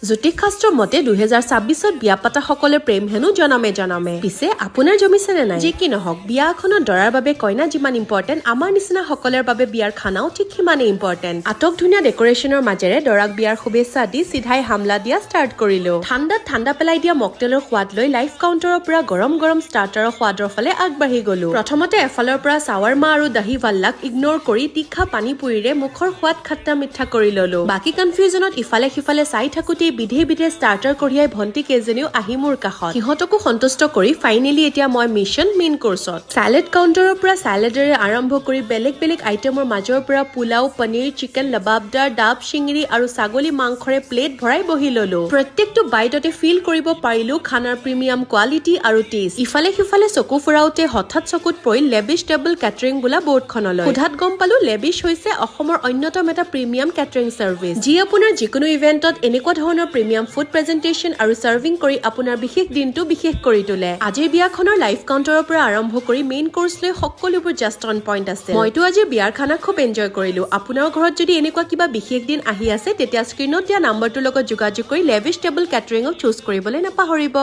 জ্যোতিষশাস্ত্ৰৰ মতে 2026ত বিয়া পাতা সকলে প্ৰেম হেনো জনমে জনমে পিছে আপোনাৰ জমিছেনে নাই যি কি নহওক বিয়া এখনত দৰাৰ বাবে কইনা যিমান ইম্পৰ্টেন্ট আমাৰ নিচিনা সকলৰ বাবে বিয়াৰ খানাও ঠিক সিমানেই ইম্পৰ্টেন্ট আটক ধুনীয়া ডেকোৰেশ্যনৰ মাজেৰে দৰাক বিয়াৰ শুভেচ্ছা দি চিধাই হামলা দিয়া ষ্টাৰ্ট কৰিলো ঠাণ্ডা পেলাই দিয়া মকটেলৰ সোৱাদ লৈ লাইফ কাউণ্টাৰৰ পৰা গৰম ষ্টাৰ্টাৰৰ সোৱাদৰ ফালে আগবাঢ়ি গলো প্ৰথমতে এফালৰ পৰা সাৱাৰমা আৰু দহি ভাল্লাক ইগনোৰ কৰি তীখা পানী পুৰিৰে মুখৰ সোৱাদ খাট্টা মিঠা কৰি ললো বাকি কনফিউজনত ইফালে সিফালে চাই থাকোতে বিধে ষ্টাৰ্টাৰ কঢ়িয়াই ভণ্টি কেইজনীও আহি মোৰ কাষত সিহঁতকো সন্তুষ্ট কৰি ফাইনেলি এতিয়া মই মিছন মেইন কোৰ্ছত সালাড কাউণ্টাৰৰ পৰা সালাডেৰে আৰম্ভ কৰি বেলেগ আইটেমৰ মাজৰ পৰা পোলাও পনীৰ চিকেন লবাবদাৰ ডাব শিঙিৰি আৰু ছাগলী মাংসৰে প্লেট ভৰাই বহি ললো প্ৰত্যেকটো বাইটতে ফিল কৰিব পাৰিলো খানাৰ প্ৰিমিয়াম কোৱালিটি আৰু টেষ্ট ইফালে সিফালে চকু ফুৰাওতে হঠাৎ চকুত পৰিল লেবিছ টেবল কেটাৰিং বোলা বৰ্ডখনলৈ সোধাত গম পালো লেবিছ হৈছে অসমৰ অন্যতম এটা প্ৰিমিয়াম কেটাৰিং চাৰ্ভিচ যি আপোনাৰ যিকোনো ইভেন্টত এনেকুৱা ধৰণৰ প্ৰিমিয়াম ফুড প্ৰেজেন্টেচন আৰু সাৰ্ভিং কৰি আপোনাৰ বিশেষ দিনটো বিশেষ কৰি তোলে আজিৰ বিয়াখনৰ লাইভ কাউণ্টাৰৰ পৰা আৰম্ভ কৰি মেইন কোৰ্স লৈ সকলোবোৰ জাষ্ট অন পইণ্ট আছে মইতো আজি বিয়াৰ খানা খুব এনজয় কৰিলো আপোনাৰ ঘৰত যদি এনেকুৱা কিবা বিশেষ দিন আহি আছে তেতিয়া স্ক্ৰীনত দিয়া নাম্বাৰটোৰ লগত যোগাযোগ কৰি লেভিছ টেবল কেটাৰিঙক চুজ কৰিবলৈ নাপাহৰিব